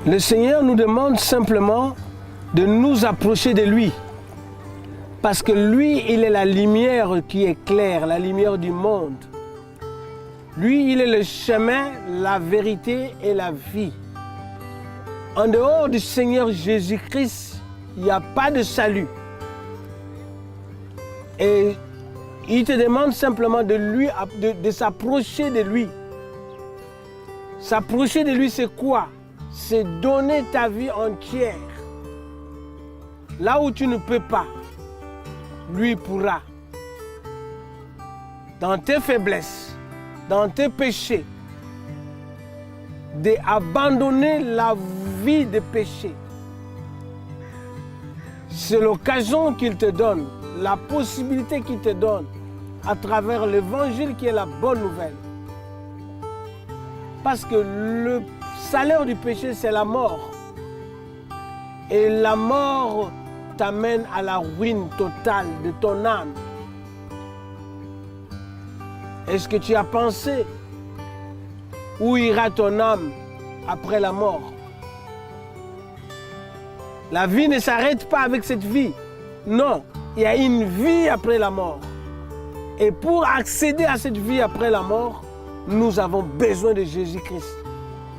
Le Seigneur nous demande simplement de nous approcher de lui. Parce que lui, il est la lumière qui éclaire, la lumière du monde. Lui, il est le chemin, la vérité et la vie. En dehors du Seigneur Jésus-Christ, il n'y a pas de salut. Et il te demande simplement de s'approcher de lui. S'approcher de lui, c'est quoi? C'est donner ta vie entière. Là où tu ne peux pas, lui pourra. Dans tes faiblesses, dans tes péchés, d'abandonner la vie de péché. C'est l'occasion qu'il te donne, la possibilité qu'il te donne à travers l'évangile qui est la bonne nouvelle. Parce que le salaire du péché, c'est la mort. Et la mort t'amène à la ruine totale de ton âme. Est-ce que tu as pensé où ira ton âme après la mort? La vie ne s'arrête pas avec cette vie. Non, il y a une vie après la mort. Et pour accéder à cette vie après la mort, nous avons besoin de Jésus-Christ.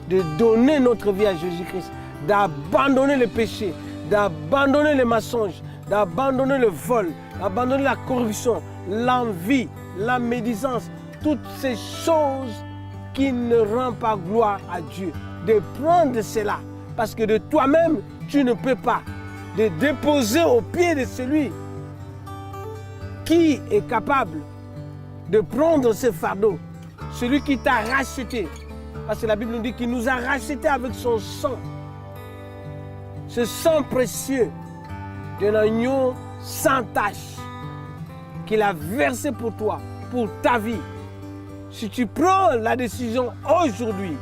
De donner notre vie à Jésus-Christ. D'abandonner le péché, d'abandonner les mensonges, d'abandonner le vol, d'abandonner la corruption, l'envie, la médisance, toutes ces choses qui ne rendent pas gloire à Dieu. De prendre cela, parce que de toi-même, tu ne peux pas. De déposer au pied de celui qui est capable de prendre ce fardeau, celui qui t'a racheté. Parce que la Bible nous dit qu'il nous a racheté avec son sang. Ce sang précieux d'un agneau sans tache qu'il a versé pour toi, pour ta vie. Si tu prends la décision aujourd'hui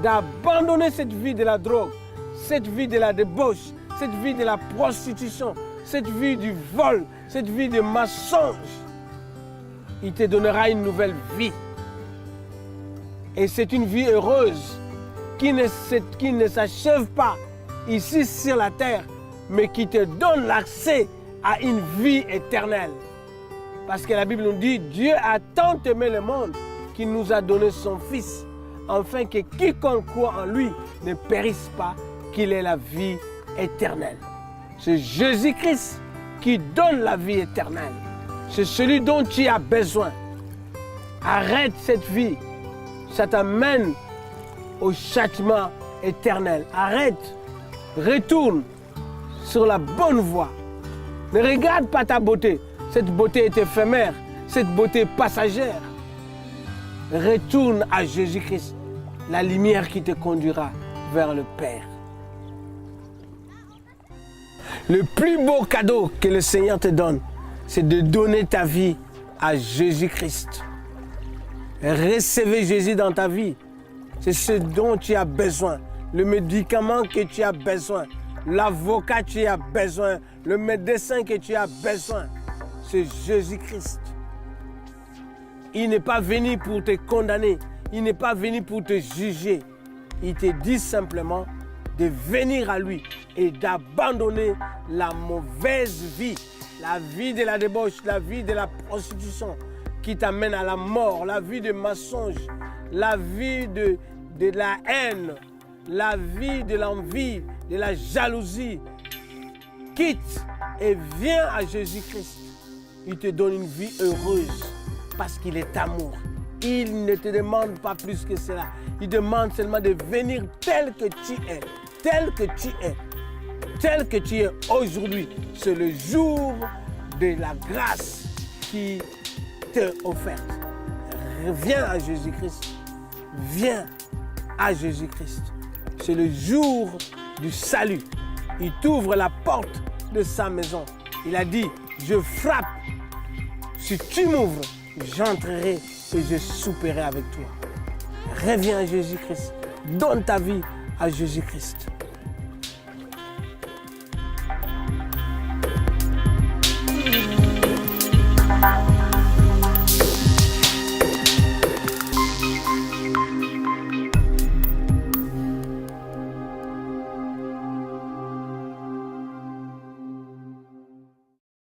d'abandonner cette vie de la drogue, cette vie de la débauche, cette vie de la prostitution, cette vie du vol, cette vie de mensonge, il te donnera une nouvelle vie. Et c'est une vie heureuse qui ne s'achève pas ici sur la terre, mais qui te donne l'accès à une vie éternelle. Parce que la Bible nous dit, Dieu a tant aimé le monde qu'il nous a donné son Fils, afin que quiconque croit en lui ne périsse pas, qu'il ait la vie éternelle. C'est Jésus-Christ qui donne la vie éternelle. C'est celui dont tu as besoin. Arrête cette vie. Ça t'amène au châtiment éternel. Arrête. Retourne sur la bonne voie. Ne regarde pas ta beauté. Cette beauté est éphémère. Cette beauté est passagère. Retourne à Jésus-Christ, la lumière qui te conduira vers le Père. Le plus beau cadeau que le Seigneur te donne, c'est de donner ta vie à Jésus-Christ. Recevez Jésus dans ta vie. C'est ce dont tu as besoin. Le médicament que tu as besoin. L'avocat que tu as besoin. Le médecin que tu as besoin. C'est Jésus-Christ. Il n'est pas venu pour te condamner. Il n'est pas venu pour te juger. Il te dit simplement de venir à lui et d'abandonner la mauvaise vie. La vie de la débauche, la vie de la prostitution qui t'amène à la mort, la vie de mensonge, la vie de la haine, la vie de l'envie, de la jalousie. Quitte et viens à Jésus-Christ. Il te donne une vie heureuse parce qu'il est amour. Il ne te demande pas plus que cela. Il demande seulement de venir tel que tu es, tel que tu es, tel que tu es aujourd'hui. C'est le jour de la grâce qui t'est offerte. Viens à Jésus-Christ. Viens à Jésus-Christ. C'est le jour du salut. Il t'ouvre la porte de sa maison. Il a dit, je frappe. Si tu m'ouvres, j'entrerai et je souperai avec toi. Reviens à Jésus-Christ. Donne ta vie à Jésus-Christ.